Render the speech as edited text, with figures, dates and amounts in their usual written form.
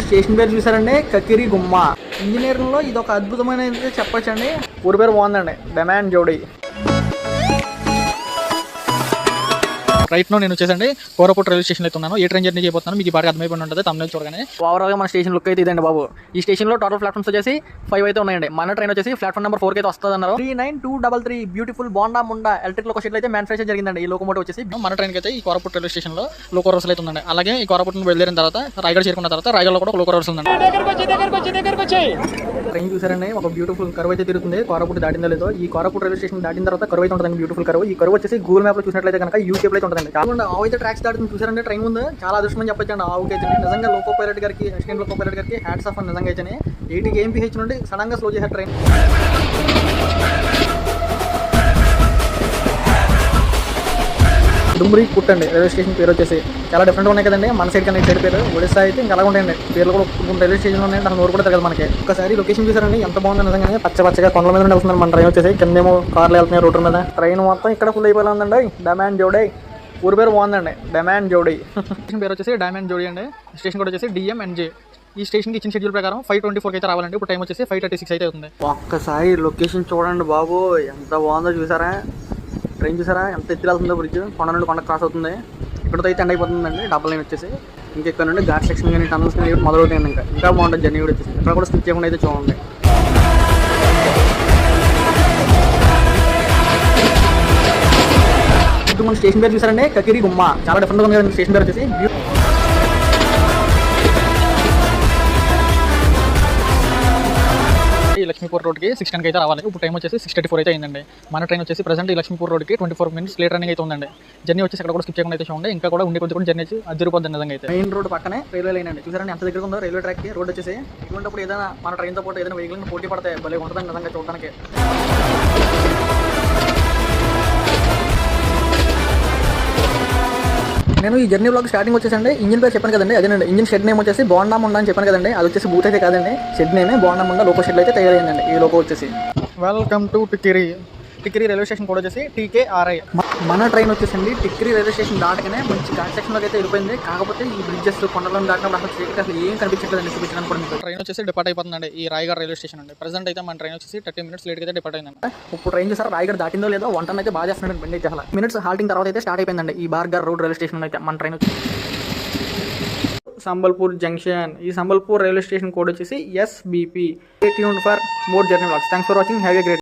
Station పేరు చూసారండి, కకిరి గుమ్మ. ఇంజనీరింగ్ లో ఇది ఒక అద్భుతమైన చెప్పొచ్చండి. ఊరి పేరు బాగుందండి, డమాన్ జోడీ. రైట్ నో నేను వచ్చేసండి కోరాపుట్ రైల్వే స్టేషన్ అయితే ఉన్నాను. ఏ ట్రైన్ జర్నీ చేయబోతున్నాను మీకు బాగా అర్థమైపోయి ఉంటుంది తమిళ చూడగానే. ఓవరాల్గా మన స్టేషన్ లుక్ అయితే ఇదండి బాబు. ఈ స్టేషన్లో టోటల్ ప్లాట్ఫామ్స్ వచ్చేసి 5 అయితే ఉన్నాయండి. మన ట్రైన్ వచ్చేసి ప్లాట్ఫామ్ నెంబర్ 4 అయితే వస్తుంది అన్నారు. 39233 beautiful Bondamunda electric loco shed అయితే మ్యానుఫ్యాక్చర్ జరిగిందండి. ఈ లోకోమోటివ్ వచ్చేసి మన ట్రైన్ అయితే ఈ కోరాపుట్ రైల్వే స్టేషన్ లో లోకో రోడ్స్ అయితే ఉందండి. అలాగే ఈ కోరాపుట్ బయలుదేరిన తర్వాత రాయగడ చేరుకున్న తర్వాత రాయగడలో కూడా లోకో రోడ్స్ ఉందండి. ట్రైన్ చూసారండి, ఒక బ్యూటిఫుల్ కర్వ్ అయితే తిరుగుతుంది. కోరాపుట్ దాటిందో లేదో. ఈ కోరాపుట్ రైల్వే స్టేషన్ దాటిన తర్వాత కర్వ్ అయితే ఉంటుంది, బ్యూటిఫుల్ కర్వ్. ఈ కర్వ్ వచ్చేసి గూగుల్ మ్యాప్ లో చూసినట్లయితే కనుక యూ షేప్ అయితే ఉంటుంది. కాకుండా ఆవు అయితే ట్రాక్స్ దాటుతుంది చూసారండి. ట్రైన్ ముందు చాలా అదృష్టం అని చెప్పొచ్చండి. ఆవుకి అయితే నిజంగా లోకో పైలట్ గారికి, అసిస్టెంట్ లోకో పైలట్ గారికి హ్యాట్స్ ఆఫ్ అని నిజంగా అయితే 80 kmph నుండి సడన్ గా స్లో చేశారు ట్రైన్. డుమ్రి పుట్ అండి రైల్వే స్టేషన్ పేరు వచ్చేసి. చాలా డిఫరెంట్ ఉన్నాయి కదండి మన సైడ్ కన్నా సైడ్ పేరు. ఒడిశా అయితే ఇంకా అలాగే ఉంటాయండి పేర్లు కూడా. కొన్ని రైల్వే స్టేషన్ ఉన్నాయండి, అసలు నోరు కూడా తిరగదు మనకి. ఒకసారి లొకేషన్ చూసారండి ఎంత బాగుంది నిజంగా. పచ్చగా కొండల మీద వెళ్తుంది మన ట్రైన్ వచ్చేసి. కిందేమో కార్లు వెళ్తున్నాయి రోడ్డు మీద. ట్రైన్ మొత్తం ఇక్కడ ఫుల్ అయిపోయి ఉందండి. డమాన్ జోడీ. ఊరి పేరు బాగుందండి, డమాన్ జోడీ. స్టేషన్ పేరు వచ్చేసి డమాన్ జోడీ అండి. స్టేషన్ కూడా వచ్చేసి DMNJ. ఈ స్టేషన్కి ఇచ్చిన షెడ్యూల్ ప్రకారం 5:24 అయితే రావాలండి. ఇప్పుడు టైం వచ్చేసి 5:36 అయితే అవుతుంది. ఒక్కసారి లొకేషన్ చూడండి బాబు, ఎంత బాగుందో చూసారా. ట్రైన్ చూసారా ఎంత ఎత్తి వెళ్తుందో. బ్రిడ్జ్ కొండ నుండి కొండ క్రాస్ అవుతుంది. ఇక్కడతో అయితే ఎండ్ అయిపోతుందండి. డబల్ లైన్ వచ్చేసి ఇంకా ఇక్కడ నుండి ఘాట్ సెక్షన్ కానీ టనల్స్ కానీ మొదలవుతాయండి. ఇంకా బాగుంటుంది జర్నీ కూడా వచ్చేసి. ఇక్కడ కూడా స్కిప్ చేయకుండా అయితే చూడండి. మన స్టేషన్ పేరు చూసారండి, కకిరి గుమ్మ. చాలా డిఫరెంట్గా ఉంది కదండి స్టేషన్ పేరు వచ్చేసి. ఈ లక్ష్మీపూర్ రోడ్కి 6:10 అయితే రావాలి. ఇప్పుడు టైం వచ్చేసి 6:34 అయితే అయిందండి. మన ట్రైన్ వచ్చేసి ప్రెసెంట్ ఈ లక్ష్మీపూర్ రోడ్కి 24 minutes లేట్ రన్నింగ్ అయితే ఉందండి. జర్నీ వచ్చేసి అక్కడ కూడా స్కిప్ చేయకుండా అయితే చూడండి. ఇంకా కూడా ఉండే కొద్ది జర్నీ వచ్చి అదిరిపోద్ది నిజంగా అయితే. మెయిన్ రోడ్ పక్కనే రైల్వే లైన్ అండి. చూసారండి ఎంత దగ్గర ఉందో రైల్వే ట్రాక్కి రోడ్ వచ్చేసి. ఇటువంటిప్పుడు ఏదైనా మన ట్రైన్తో పాటు ఏదైనా వెహికల్ పోటీ పడతాయి, భలే ఉంటుందండి నిజంగా చూడడానికి. నేను ఈ జర్నీ బ్లాగ్ స్టార్టింగ్ వచ్చేసండి ఇంజిన్ పేరు చెప్పాను కదండి, అదేనండి. ఇంజిన్ షెడ్ నేమ్ వచ్చేసి బాండా ముండా అని చెప్పాను కదండి. అది వచ్చేసి బూత్ అయితే కాదండి, షెడ్ నేమే బాండా ముండా లోకో షెడ్ అయితే తయారైందండి ఈ లోకో వచ్చేసి. వెల్కమ్ టు టిక్కిరి రైల్వే స్టేషన్ కూడా వచ్చేసి TKRI. మన ట్రైన్ వచ్చేసండి టిక్కిరి రైల్వే స్టేషన్ దాటగానే మంచి ఘాట్ సెక్షన్లోకి అయితే వెళ్ళిపోయింది. కాకపోతే ఈ బ్రిడ్జెస్ కొండలను దాటినప్పుడు అసలు ఏం కనిపించట్లేదండి చూపించడానికి కూడా. ట్రైన్ వచ్చేసి డిపార్ట్ అయిపోతుందండి ఈ రాయగడ రైల్వే స్టేషన్ అండి. ప్రెసెంట్ అయితే మన ట్రైన్ వచ్చేసి 30 minutes లేట్ అయితే డిపార్ట్ అయిందండి. ఇప్పుడు ట్రైన్ చూసారా రాయగడ దాటిందో లేదో. వంటను అయితే బాగా చేస్తున్నాడు బండి అయితే. అసలు మినిట్స్ హాల్టింగ్ తర్వాత అయితే స్టార్ట్ అయిపోయిందండి ఈ బార్గర్ రోడ్ రైల్వే స్టేషన్ అయితే మన ట్రైన్ వచ్చి. సంబల్పూర్ జంక్షన్. ఈ సంబల్పూర్ రైల్వే స్టేషన్ కోడ్ వచ్చేసి SBP. Stay tuned for more journey vlogs. Thanks for watching. Have a great